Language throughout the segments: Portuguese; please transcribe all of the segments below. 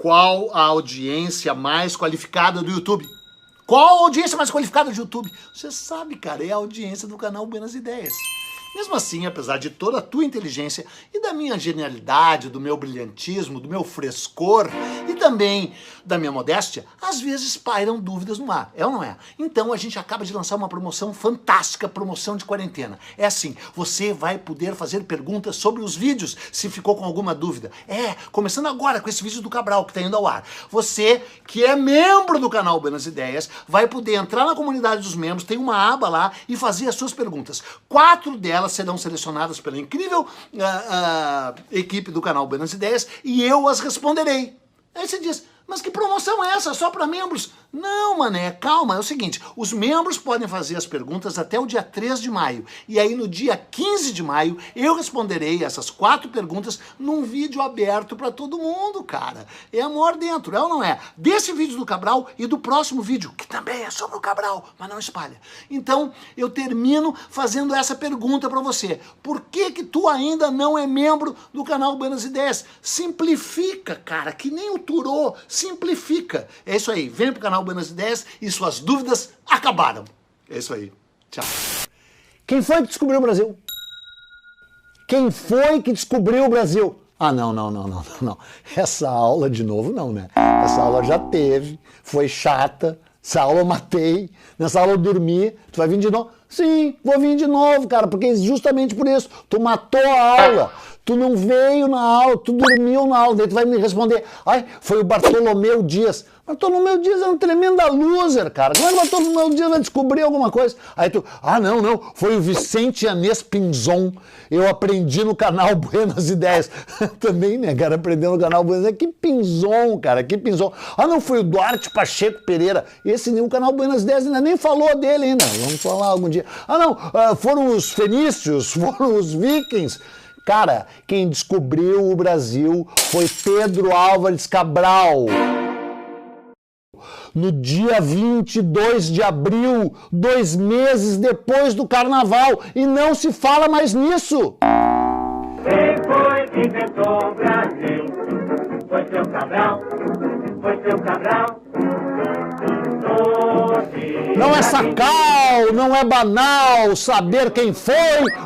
Qual a audiência mais qualificada do YouTube? Qual a audiência mais qualificada do YouTube? Você sabe, cara, é a audiência do canal Buenas Ideias. Mesmo assim, apesar de toda a tua inteligência e da minha genialidade, do meu brilhantismo, do meu frescor e também da minha modéstia, às vezes pairam dúvidas no ar, é ou não é? Então a gente acaba de lançar uma promoção fantástica, promoção de quarentena. É assim, você vai poder fazer perguntas sobre os vídeos, se ficou com alguma dúvida. Começando agora com esse vídeo do Cabral que está indo ao ar. Você que é membro do canal Buenas Ideias vai poder entrar na comunidade dos membros, tem uma aba lá e fazer as suas perguntas. 4 delas serão selecionadas pela incrível equipe do canal Buenas Ideias e eu as responderei. Aí você diz, mas que promoção é essa? Só para membros? Não, mané, calma, é o seguinte, os membros podem fazer as perguntas até o dia 3 de maio, e aí no dia 15 de maio eu responderei essas 4 perguntas num vídeo aberto para todo mundo, cara. É amor dentro, é ou não é? Desse vídeo do Cabral e do próximo vídeo, que também é sobre o Cabral, mas não espalha. Então, eu termino fazendo essa pergunta para você. Por que que tu ainda não é membro do canal Buenas Ideias? Simplifica, cara, que nem o Turô, simplifica. É isso aí, vem pro canal Buenas Ideias e suas dúvidas acabaram. É isso aí. Tchau. Quem foi que descobriu o Brasil? Quem foi que descobriu o Brasil? Ah, não. Essa aula de novo não, né? Essa aula já teve, foi chata, essa aula eu matei, nessa aula eu dormi, tu vai vir de novo? Sim, vou vir de novo, cara, porque justamente por isso, tu matou a aula. Tu não veio na aula, tu dormiu na aula, daí tu vai me responder, ai, foi o Bartolomeu Dias. Bartolomeu Dias é um tremenda loser, cara. Como é que o Bartolomeu Dias vai descobrir alguma coisa? Aí tu, não, foi o Vicente Anês Pinzon. Eu aprendi no canal Buenas Ideias. Também, né, cara, aprendendo no canal Buenas Ideias. Que Pinzon, cara, que Pinzon. Ah, não, foi o Duarte Pacheco Pereira. Esse o canal Buenas Ideias ainda nem falou dele ainda. Vamos falar algum dia. Ah, não, foram os fenícios, foram os vikings. Cara, quem descobriu o Brasil foi Pedro Álvares Cabral. No dia 22 de abril, 2 meses depois do Carnaval, e não se fala mais nisso. Quem foi que inventou o Brasil? Foi seu Cabral, foi seu Cabral. Não é sacal, não é banal saber quem foi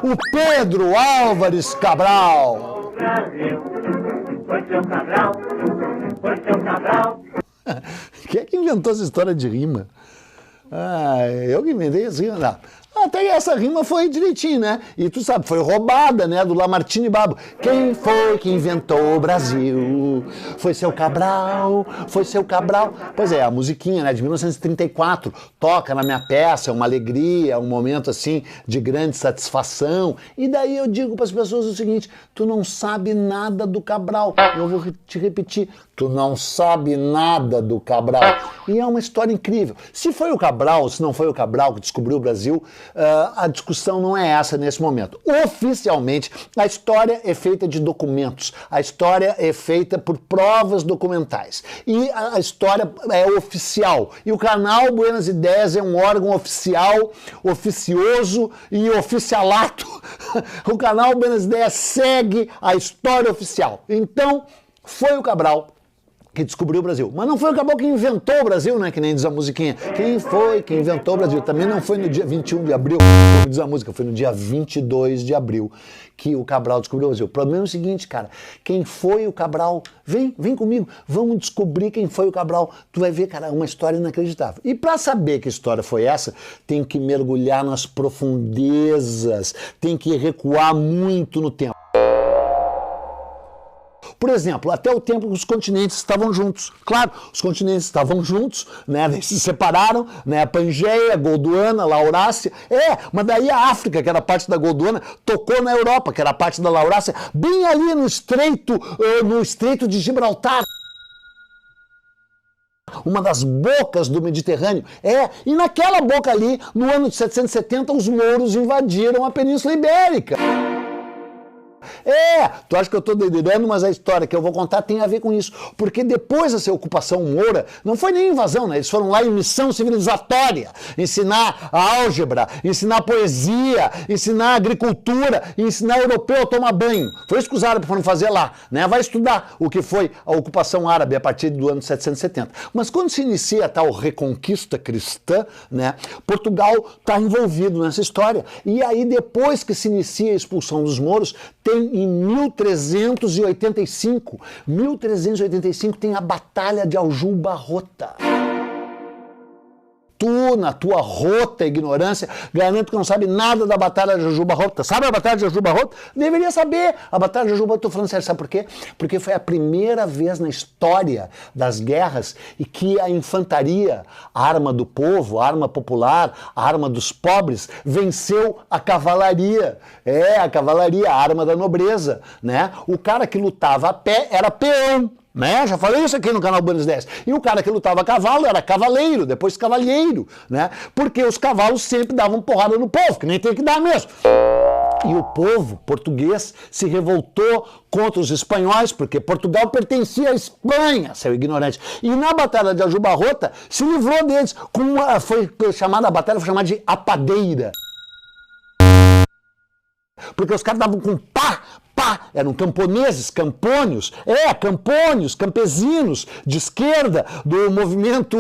o Pedro Álvares Cabral. Brasil, foi seu Cabral, foi seu Cabral. Quem é que inventou essa história de rima? Eu que inventei essa rima. Não. Até essa rima foi direitinho, né? E tu sabe, foi roubada, né? Do Lamartine Babo. Quem foi que inventou o Brasil? Foi seu Cabral, foi seu Cabral. Pois é, a musiquinha, né? De 1934, toca na minha peça, é uma alegria, é um momento, assim, de grande satisfação. E daí eu digo para as pessoas o seguinte, tu não sabe nada do Cabral. Eu vou te repetir, tu não sabe nada do Cabral. E é uma história incrível. Se foi o Cabral, se não foi o Cabral que descobriu o Brasil, a discussão não é essa nesse momento. Oficialmente, a história é feita de documentos, a história é feita por provas documentais e a história é oficial. E o canal Buenas Ideias é um órgão oficial, oficioso e oficialato. O canal Buenas Ideias segue a história oficial. Então, foi o Cabral que descobriu o Brasil. Mas não foi o Cabral que inventou o Brasil, né? Que nem diz a musiquinha. Quem foi que inventou o Brasil? Também não foi no dia 21 de abril, como diz a música, foi no dia 22 de abril que o Cabral descobriu o Brasil. O problema é o seguinte, cara, quem foi o Cabral? Vem comigo, vamos descobrir quem foi o Cabral. Tu vai ver, cara, uma história inacreditável. E para saber que história foi essa, tem que mergulhar nas profundezas, tem que recuar muito no tempo. Por exemplo, até o tempo que os continentes estavam juntos. Claro, os continentes estavam juntos, né? Eles se separaram, né? A Pangeia, a Golduana, a Laurácia. Mas daí a África, que era parte da Golduana, tocou na Europa, que era parte da Laurácia, bem ali no Estreito de Gibraltar. Uma das bocas do Mediterrâneo. E naquela boca ali, no ano de 770, os mouros invadiram a Península Ibérica. Tu acha que eu estou delirando, mas a história que eu vou contar tem a ver com isso. Porque depois dessa ocupação moura, não foi nem invasão, né? Eles foram lá em missão civilizatória, ensinar álgebra, ensinar poesia, ensinar agricultura, ensinar europeu a tomar banho. Foi isso que os árabes foram fazer lá, né? Vai estudar o que foi a ocupação árabe a partir do ano 770. Mas quando se inicia a tal reconquista cristã, né, Portugal está envolvido nessa história. E aí, depois que se inicia a expulsão dos mouros, tem em 1385 tem a Batalha de Aljubarrota. Tu, na tua rota ignorância, garanto que não sabe nada da Batalha de Aljubarrota. Sabe a Batalha de Aljubarrota? Deveria saber. A Batalha de Aljubarrota, estou falando sério, sabe por quê? Porque foi a primeira vez na história das guerras e que a infantaria, a arma do povo, a arma popular, a arma dos pobres, venceu a cavalaria. A cavalaria, a arma da nobreza, né? O cara que lutava a pé era peão. Né? Já falei isso aqui no canal Buenos 10. E o cara que lutava a cavalo era cavaleiro, depois cavalheiro, né? Porque os cavalos sempre davam porrada no povo, que nem tem que dar mesmo. E o povo português se revoltou contra os espanhóis, porque Portugal pertencia à Espanha, seu ignorante. E na Batalha de Aljubarrota se livrou deles. Foi chamada de apadeira. Porque os caras davam com pá, eram camponeses, campônios, campesinos de esquerda do movimento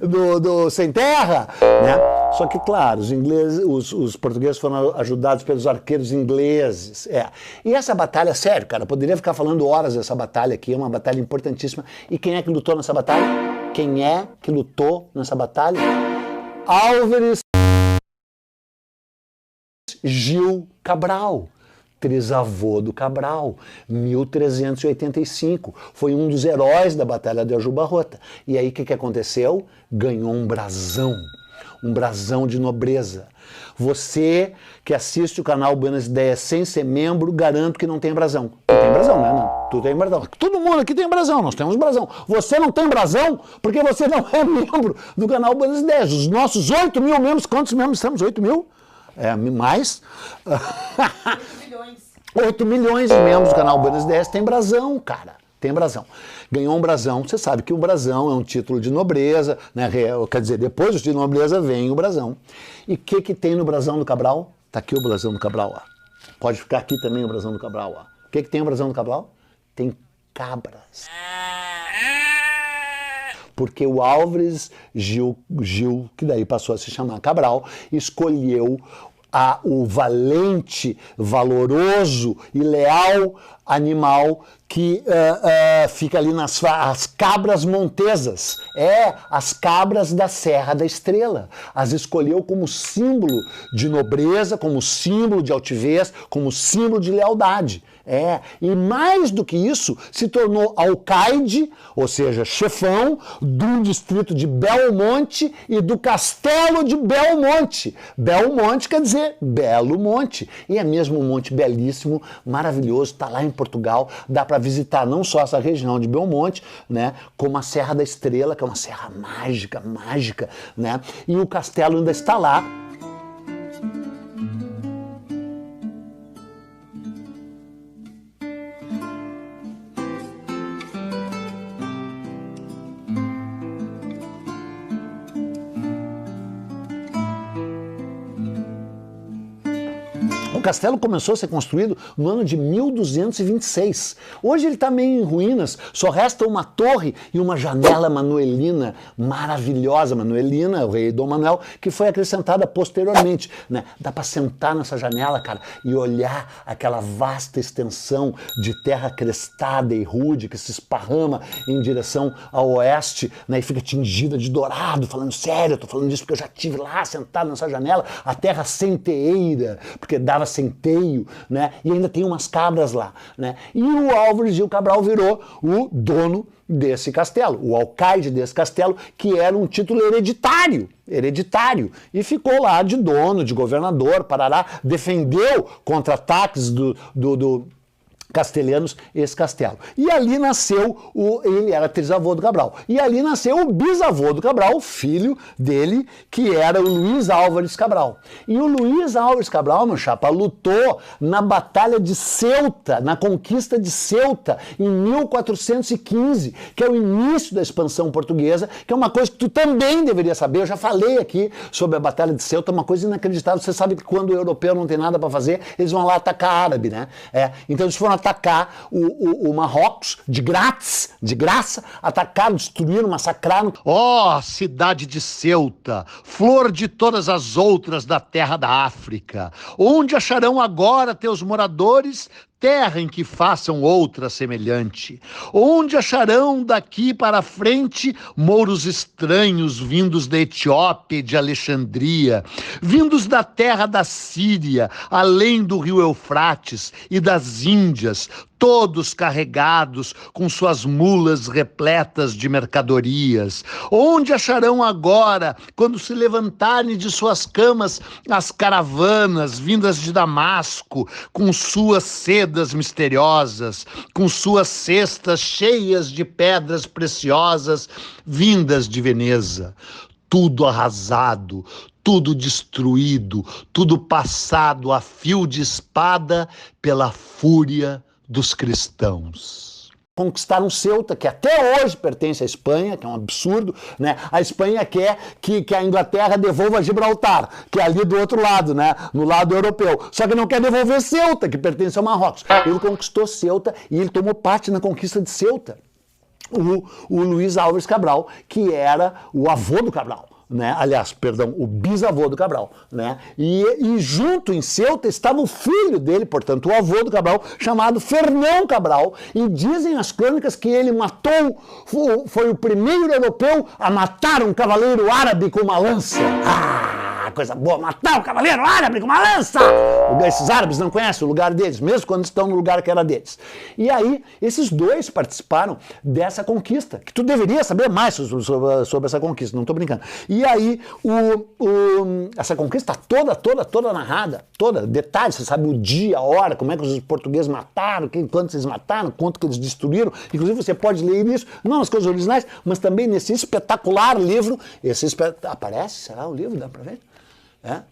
do Sem Terra, né? Só que, claro, os portugueses foram ajudados pelos arqueiros ingleses. E essa batalha, sério, cara, eu poderia ficar falando horas dessa batalha aqui, é uma batalha importantíssima. E quem é que lutou nessa batalha? Álvares Gil Cabral, trisavô do Cabral, 1385. Foi um dos heróis da Batalha de Aljubarrota. E aí o que aconteceu? Ganhou um brasão de nobreza. Você que assiste o canal Buenas Ideias sem ser membro, garanto que não tem brasão. Tu tem brasão, né? Não? Tu tem brasão. Todo mundo aqui tem brasão, nós temos brasão. Você não tem brasão porque você não é membro do canal Buenas Ideias. Os nossos 8 mil membros, quantos membros temos? 8 mil? Mais. 8 milhões de membros do canal Buenas Ideias tem brasão, cara. Tem brasão. Ganhou um brasão. Você sabe que o brasão é um título de nobreza, né? Quer dizer, depois do título de nobreza vem o brasão. E o que tem no brasão do Cabral? Tá aqui o brasão do Cabral, ó. Pode ficar aqui também o brasão do Cabral, ó. O que tem o brasão do Cabral? Tem cabras. Porque o Álvares Gil, que daí passou a se chamar Cabral, escolheu o valente, valoroso e leal animal que fica ali as cabras montesas. As cabras da Serra da Estrela. As escolheu como símbolo de nobreza, como símbolo de altivez, como símbolo de lealdade. E mais do que isso, se tornou alcaide, ou seja, chefão, do distrito de Belmonte e do castelo de Belmonte. Belmonte quer dizer Belo Monte. E é mesmo um monte belíssimo, maravilhoso, está lá em Portugal, dá para visitar não só essa região de Belmonte, né, como a Serra da Estrela, que é uma serra mágica, né, e o castelo ainda está lá. O castelo começou a ser construído no ano de 1226. Hoje ele está meio em ruínas, só resta uma torre e uma janela manuelina maravilhosa. Manuelina, o rei Dom Manuel, que foi acrescentada posteriormente, né? Dá para sentar nessa janela, cara, e olhar aquela vasta extensão de terra crestada e rude que se esparrama em direção ao oeste, né? E fica tingida de dourado. Falando sério, eu tô falando disso porque eu já estive lá sentado nessa janela, a terra centeira, porque dava centeio, né? E ainda tem umas cabras lá, né? E o Álvares Gil Cabral virou o dono desse castelo, o alcaide desse castelo, que era um título hereditário, e ficou lá de dono, de governador, parará, defendeu contra ataques castelhanos esse castelo. E ali nasceu, ele era trisavô do Cabral, e ali nasceu o bisavô do Cabral, o filho dele, que era o Luiz Álvares Cabral. E o Luiz Álvares Cabral, meu chapa, lutou na Batalha de Ceuta, na conquista de Ceuta, em 1415, que é o início da expansão portuguesa, que é uma coisa que tu também deveria saber. Eu já falei aqui sobre a Batalha de Ceuta, uma coisa inacreditável. Você sabe que quando o europeu não tem nada para fazer, eles vão lá atacar árabe, né? Então eles foram atacar o Marrocos de graça, atacaram, destruíram, massacraram. Ó, cidade de Ceuta, flor de todas as outras da terra da África, onde acharão agora teus moradores terra em que façam outra semelhante? Onde acharão daqui para frente mouros estranhos vindos da Etiópia e de Alexandria, vindos da terra da Síria, além do rio Eufrates e das Índias, todos carregados com suas mulas repletas de mercadorias? Onde acharão agora, quando se levantarem de suas camas, as caravanas vindas de Damasco, com suas sedas misteriosas, com suas cestas cheias de pedras preciosas, vindas de Veneza? Tudo arrasado, tudo destruído, tudo passado a fio de espada pela fúria dos cristãos. Conquistaram Ceuta, que até hoje pertence à Espanha, que é um absurdo, né? A Espanha quer que a Inglaterra devolva Gibraltar, que é ali do outro lado, né? No lado europeu. Só que não quer devolver Ceuta, que pertence ao Marrocos. Ele conquistou Ceuta e ele tomou parte na conquista de Ceuta. O Luiz Álvares Cabral, que era o avô do Cabral. Né? Aliás, perdão, o bisavô do Cabral, né? E junto em Ceuta estava o filho dele, portanto, o avô do Cabral, chamado Fernão Cabral, e dizem as crônicas que ele matou, foi o primeiro europeu a matar um cavaleiro árabe com uma lança. Coisa boa, matar um cavaleiro árabe com uma lança! Esses árabes não conhecem o lugar deles, mesmo quando estão no lugar que era deles. E aí, esses dois participaram dessa conquista, que tu deveria saber mais sobre essa conquista, não estou brincando. E aí, essa conquista toda narrada, toda, detalhes, você sabe o dia, a hora, como é que os portugueses mataram, quantos eles mataram, quanto que eles destruíram. Inclusive, você pode ler isso, não nas coisas originais, mas também nesse espetacular livro. Aparece, será o livro? Dá pra ver?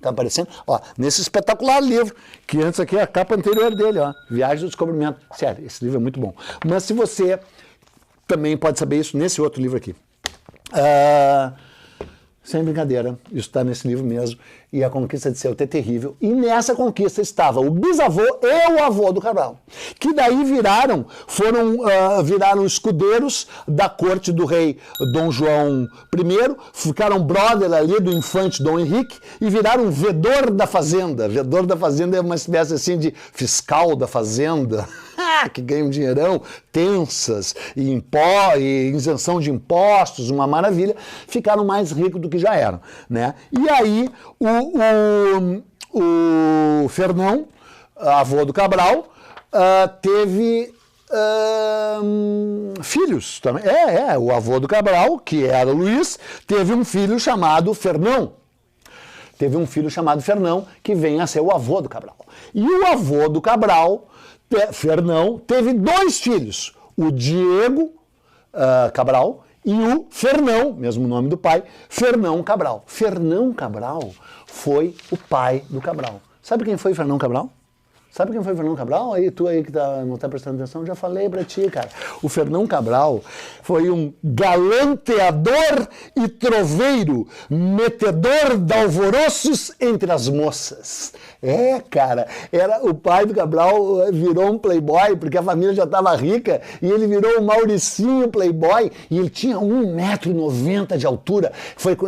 Tá aparecendo? Ó, nesse espetacular livro, que antes aqui é a capa anterior dele, ó, Viagem do Descobrimento. Sério, esse livro é muito bom. Mas se você também pode saber isso nesse outro livro aqui. Sem brincadeira, isso está nesse livro mesmo. E a conquista de Ceuta é terrível. E nessa conquista estava o bisavô e o avô do Cabral, que daí viraram escudeiros da corte do rei Dom João I, ficaram brother ali do infante Dom Henrique e viraram vedor da fazenda. Vedor da fazenda é uma espécie assim de fiscal da fazenda, que ganha um dinheirão, tensas e isenção de impostos, uma maravilha. Ficaram mais ricos do que já eram, né? E aí o Fernão, avô do Cabral, teve filhos também. O avô do Cabral, que era o Luiz, teve um filho chamado Fernão. Que vem a ser o avô do Cabral. E o avô do Cabral, Fernão, teve dois filhos, o Diego Cabral e o Fernão, mesmo nome do pai, Fernão Cabral. Fernão Cabral foi o pai do Cabral. Sabe quem foi Fernão Cabral? Aí tu aí que não está prestando atenção, já falei pra ti, cara. O Fernão Cabral foi um galanteador e troveiro, metedor de alvoroços entre as moças. Cara, o pai do Cabral virou um playboy, porque a família já estava rica, e ele virou o Mauricinho playboy, e ele tinha 1,90 m de altura,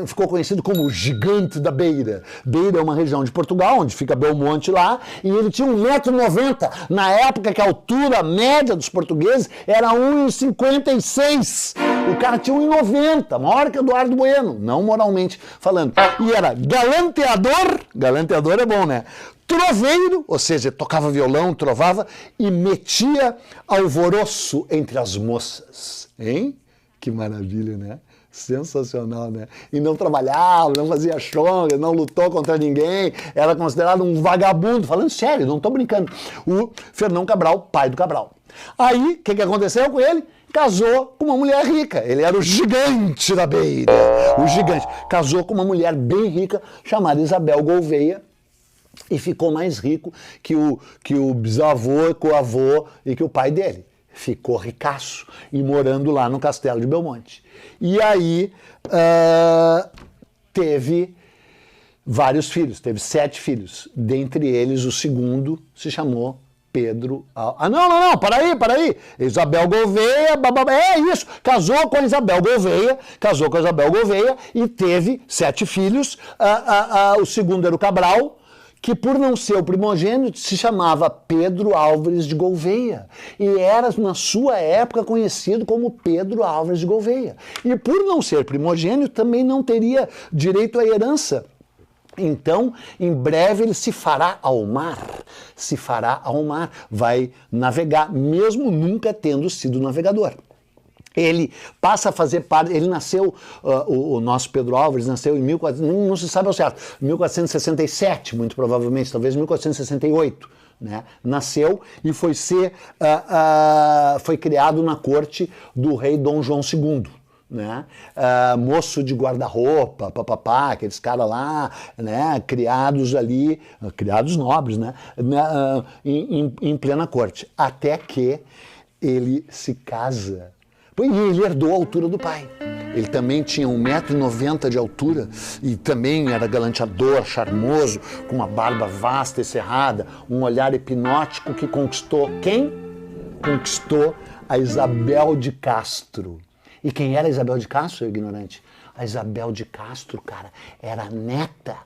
ficou conhecido como o Gigante da Beira. Beira é uma região de Portugal, onde fica Belmonte lá, e ele tinha 1,90 m, na época que a altura média dos portugueses era 1,56 m. O cara tinha 1,90 m, maior que Eduardo Bueno, não moralmente falando. E era galanteador é bom, né? Troveiro, ou seja, tocava violão, trovava e metia alvoroço entre as moças. Hein? Que maravilha, né? Sensacional, né? E não trabalhava, não fazia chonga, não lutou contra ninguém, era considerado um vagabundo, falando sério, não tô brincando. O Fernão Cabral, pai do Cabral. Aí, o que aconteceu com ele? Casou com uma mulher rica. Ele era o gigante da beira, o gigante. Casou com uma mulher bem rica, chamada Isabel Gouveia, e ficou mais rico que o bisavô, que o avô e que o pai dele. Ficou ricaço e morando lá no Castelo de Belmonte. E aí teve vários filhos, teve 7 filhos. Dentre eles, o segundo se chamou Pedro... Não, para aí. Isabel Gouveia, é isso, casou com a Isabel Gouveia e teve 7 filhos. O segundo era o Cabral, que por não ser o primogênito se chamava Pedro Álvares de Gouveia e era na sua época conhecido como Pedro Álvares de Gouveia. E por não ser primogênito também não teria direito à herança. Então, em breve ele se fará ao mar, vai navegar, mesmo nunca tendo sido navegador. Ele passa a fazer parte, ele nasceu, o nosso Pedro Álvares nasceu em 1400, não se sabe ao certo, 1467, muito provavelmente, talvez 1468, né? Nasceu e foi criado na corte do rei Dom João II. Né? Moço de guarda-roupa, papapá, aqueles caras lá, né? Criados ali, criados nobres, né? Em plena corte, até que ele se casa. E ele herdou a altura do pai. Ele também tinha 1,90 m de altura e também era galanteador, charmoso, com uma barba vasta e cerrada, um olhar hipnótico que conquistou quem? Conquistou a Isabel de Castro. E quem era a Isabel de Castro, ignorante? A Isabel de Castro, cara, era neta,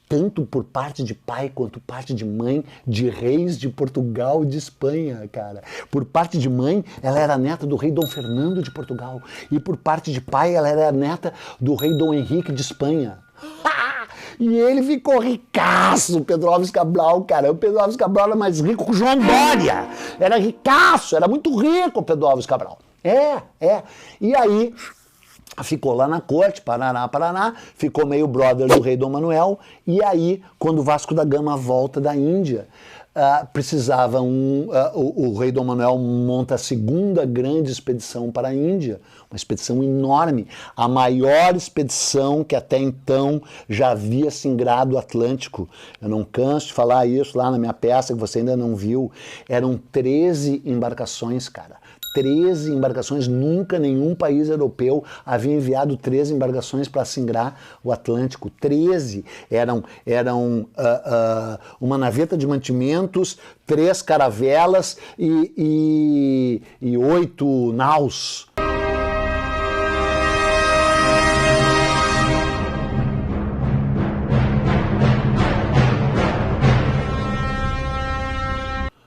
tanto por parte de pai quanto parte de mãe, de reis de Portugal e de Espanha, cara. Por parte de mãe, ela era neta do rei Dom Fernando de Portugal. E por parte de pai, ela era neta do rei Dom Henrique de Espanha. E ele ficou ricaço, o Pedro Álvares Cabral, cara. O Pedro Álvares Cabral era mais rico que o João Dória. Era ricaço, era muito rico o Pedro Álvares Cabral. E aí ficou lá na corte, Paraná, ficou meio brother do rei Dom Manuel, e aí, quando o Vasco da Gama volta da Índia, precisava o rei Dom Manuel monta a segunda grande expedição para a Índia, uma expedição enorme, a maior expedição que até então já havia singrado o Atlântico. Eu não canso de falar isso lá na minha peça, que você ainda não viu. Eram 13 embarcações, cara. 13 embarcações, nunca nenhum país europeu havia enviado 13 embarcações para singrar o Atlântico. 13 eram uma naveta de mantimentos, 3 caravelas e 8 naus.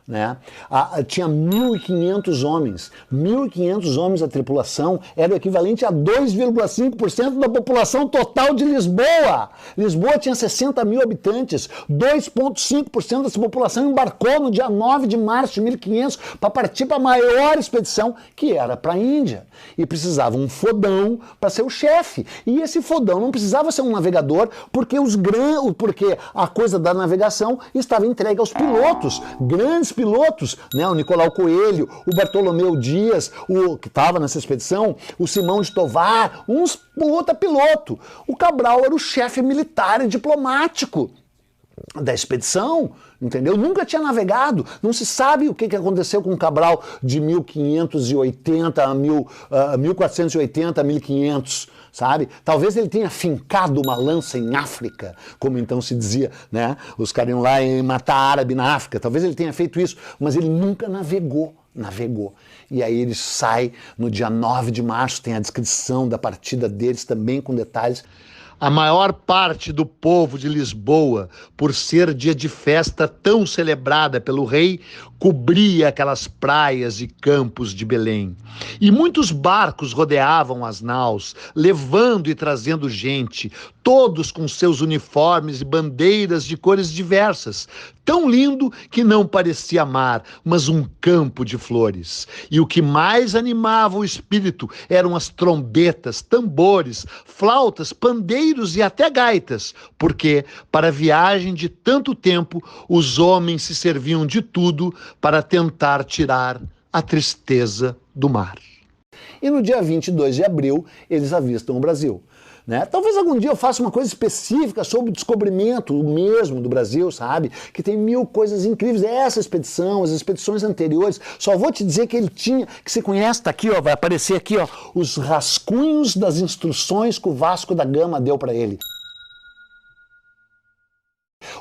Né? Tinha 1.500 homens. 1.500 homens a tripulação era o equivalente a 2,5% da população total de Lisboa. Lisboa tinha 60 mil habitantes. 2,5% dessa população embarcou no dia 9 de março de 1500 para partir para a maior expedição, que era para a Índia. E precisava um fodão para ser o chefe. E esse fodão não precisava ser um navegador, porque a coisa da navegação estava entregue aos pilotos, grandes pilotos, né? O Nicolau Coelho, o Bartolomeu Dias, que estava nessa expedição, o Simão de Tovar, um puta piloto. O Cabral era o chefe militar e diplomático da expedição, entendeu? Nunca tinha navegado, não se sabe o que aconteceu com o Cabral de 1580 a 1480 a 1500, sabe? Talvez ele tenha fincado uma lança em África, como então se dizia, né? Os caras iam lá e matar árabe na África, talvez ele tenha feito isso, mas ele nunca navegou. E aí ele sai no dia 9 de março, tem a descrição da partida deles também com detalhes. A maior parte do povo de Lisboa, por ser dia de festa tão celebrada pelo rei, cobria aquelas praias e campos de Belém. E muitos barcos rodeavam as naus, levando e trazendo gente, todos com seus uniformes e bandeiras de cores diversas, tão lindo que não parecia mar, mas um campo de flores. E o que mais animava o espírito eram as trombetas, tambores, flautas, pandeiros e até gaitas, porque, para a viagem de tanto tempo, os homens se serviam de tudo para tentar tirar a tristeza do mar. E no dia 22 de abril, eles avistam o Brasil. Né? Talvez algum dia eu faça uma coisa específica sobre o descobrimento mesmo do Brasil, sabe? Que tem 1000 coisas incríveis. Essa expedição, as expedições anteriores, só vou te dizer que ele tinha, que você conhece, tá aqui, ó, vai aparecer aqui, ó, os rascunhos das instruções que o Vasco da Gama deu para ele.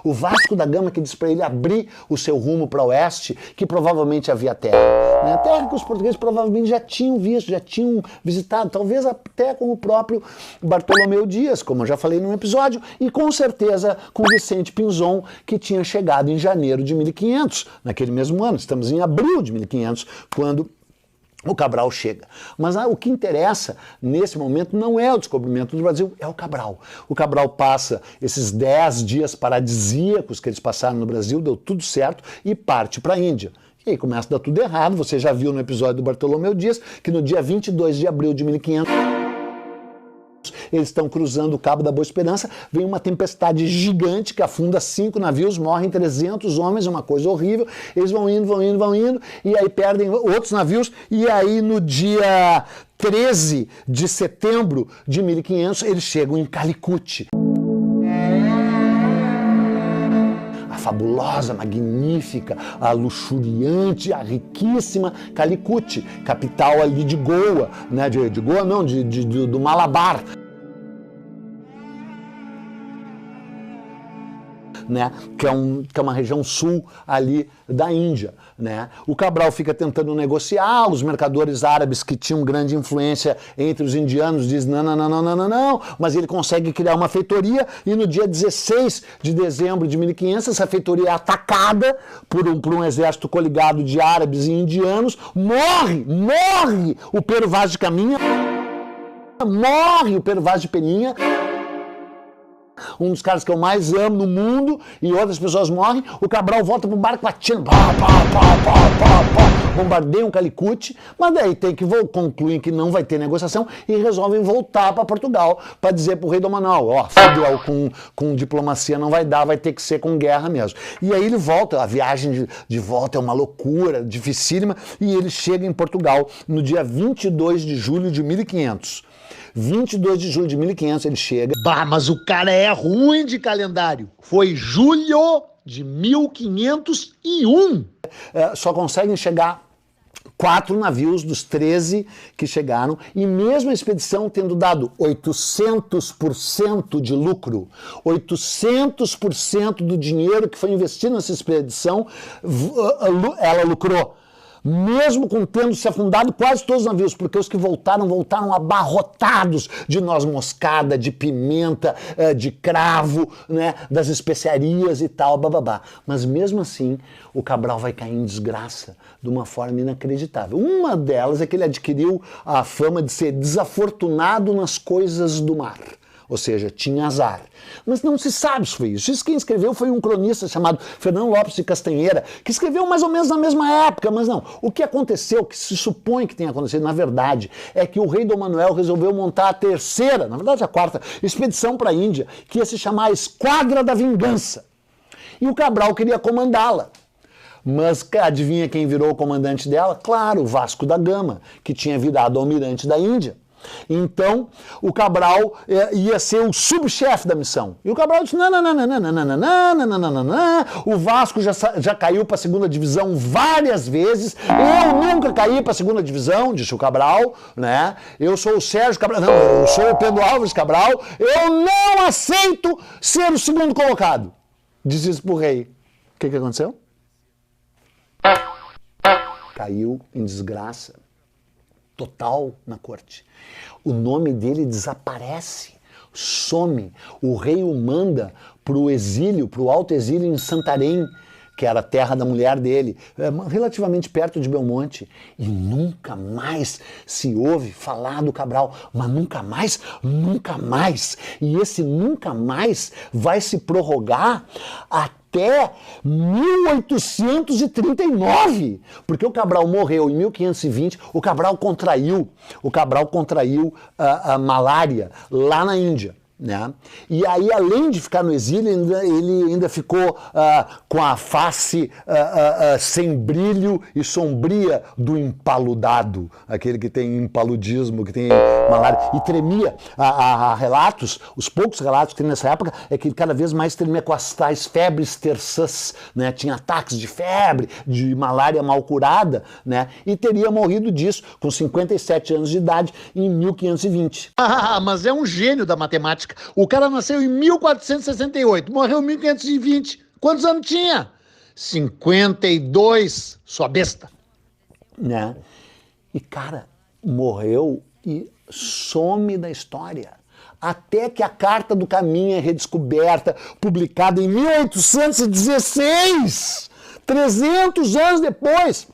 O Vasco da Gama que disse para ele abrir o seu rumo para o oeste, que provavelmente havia terra. Né? Terra que os portugueses provavelmente já tinham visto, já tinham visitado, talvez até com o próprio Bartolomeu Dias, como eu já falei num episódio, e com certeza com Vicente Pinzon, que tinha chegado em janeiro de 1500, naquele mesmo ano. Estamos em abril de 1500, quando o Cabral chega. Mas o que interessa nesse momento não é o descobrimento do Brasil, é o Cabral. O Cabral passa esses 10 dias paradisíacos que eles passaram no Brasil, deu tudo certo, e parte para a Índia. E aí começa a dar tudo errado. Você já viu no episódio do Bartolomeu Dias que no dia 22 de abril de 1500... eles estão cruzando o Cabo da Boa Esperança, vem uma tempestade gigante que afunda 5 navios, morrem 300 homens, é uma coisa horrível, eles vão indo, e aí perdem outros navios, e aí no dia 13 de setembro de 1500 eles chegam em Calicut. A fabulosa, magnífica, a luxuriante, a riquíssima Calicut, capital ali de Goa, né? de Goa não, do Malabar. Né, que é uma região sul ali da Índia. Né? O Cabral fica tentando negociar, os mercadores árabes que tinham grande influência entre os indianos dizem não, mas ele consegue criar uma feitoria e no dia 16 de dezembro de 1500 essa feitoria é atacada por um exército coligado de árabes e indianos, morre o Pero Vaz de Caminha, morre o Pero Vaz de Peninha, um dos caras que eu mais amo no mundo, e outras pessoas morrem. O Cabral volta pro barco atirando, bombardeiam Calicut, mas daí tem que concluir que não vai ter negociação e resolvem voltar para Portugal para dizer pro rei Dom Manuel, ó, fudeu, com diplomacia não vai dar, vai ter que ser com guerra mesmo. E aí ele volta, a viagem de volta é uma loucura, dificílima, e ele chega em Portugal no dia 22 de julho de 1500. 22 de julho de 1500 ele chega. Bah, mas o cara é ruim de calendário. Foi julho de 1501. Só conseguem chegar 4 navios dos 13 que chegaram, e mesmo a expedição tendo dado 800% de lucro, 800% do dinheiro que foi investido nessa expedição, ela lucrou. Mesmo com tendo se afundado quase todos os navios, porque os que voltaram abarrotados de noz moscada, de pimenta, de cravo, né, das especiarias e tal, bababá. Mas mesmo assim, o Cabral vai cair em desgraça de uma forma inacreditável. Uma delas é que ele adquiriu a fama de ser desafortunado nas coisas do mar. Ou seja, tinha azar. Mas não se sabe se foi isso. Isso quem escreveu foi um cronista chamado Fernando Lopes de Castanheira, que escreveu mais ou menos na mesma época, mas não. O que aconteceu, que se supõe que tenha acontecido, na verdade, é que o rei Dom Manuel resolveu montar a terceira, na verdade a quarta, expedição para a Índia, que ia se chamar a Esquadra da Vingança. E o Cabral queria comandá-la. Mas adivinha quem virou o comandante dela? Claro, o Vasco da Gama, que tinha virado almirante da Índia. Então, o Cabral ia ser o subchefe da missão. E o Cabral disse, não. O Vasco já caiu para a segunda divisão várias vezes. Eu nunca caí para a segunda divisão, disse o Cabral, né? Eu sou o Sérgio Cabral, não, eu sou o Pedro Álvares Cabral. Eu não aceito ser o segundo colocado. Diz isso pro rei. O que aconteceu? Caiu em desgraça total na corte. O nome dele desaparece, some. O rei o manda para o exílio, para o alto exílio em Santarém, que era a terra da mulher dele, relativamente perto de Belmonte. E nunca mais se ouve falar do Cabral. Mas nunca mais, nunca mais. E esse nunca mais vai se prorrogar até 1839, porque o Cabral morreu em 1520, o Cabral contraiu a malária lá na Índia. Né? E aí, além de ficar no exílio, ele ainda ficou com a face sem brilho e sombria do empaludado, aquele que tem impaludismo, que tem malária, e tremia. Relatos, os poucos relatos que tem nessa época, é que ele cada vez mais tremia com as tais febres terçãs, né? Tinha ataques de febre, de malária mal curada, né? E teria morrido disso com 57 anos de idade em 1520. Mas é um gênio da matemática. O cara nasceu em 1468, morreu em 1520. Quantos anos tinha? 52, sua besta. Né? E, cara, morreu e some da história. Até que a Carta do Caminho é redescoberta, publicada em 1816, 300 anos depois.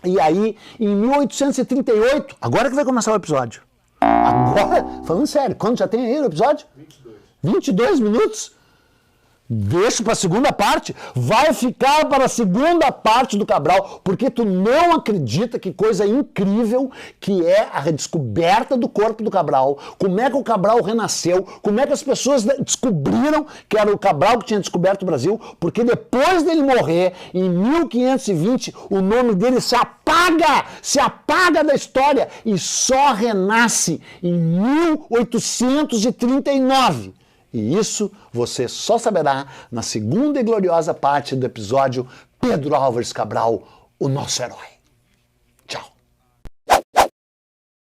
E aí, em 1838, agora que vai começar o episódio. Agora, falando sério, quando já tem aí o episódio? 22 minutos? Deixa para a segunda parte, vai ficar para a segunda parte do Cabral, porque tu não acredita que coisa incrível que é a redescoberta do corpo do Cabral, como é que o Cabral renasceu, como é que as pessoas descobriram que era o Cabral que tinha descoberto o Brasil, porque depois dele morrer, em 1520, o nome dele se apaga da história e só renasce em 1839. E isso você só saberá na segunda e gloriosa parte do episódio Pedro Álvares Cabral, o nosso herói.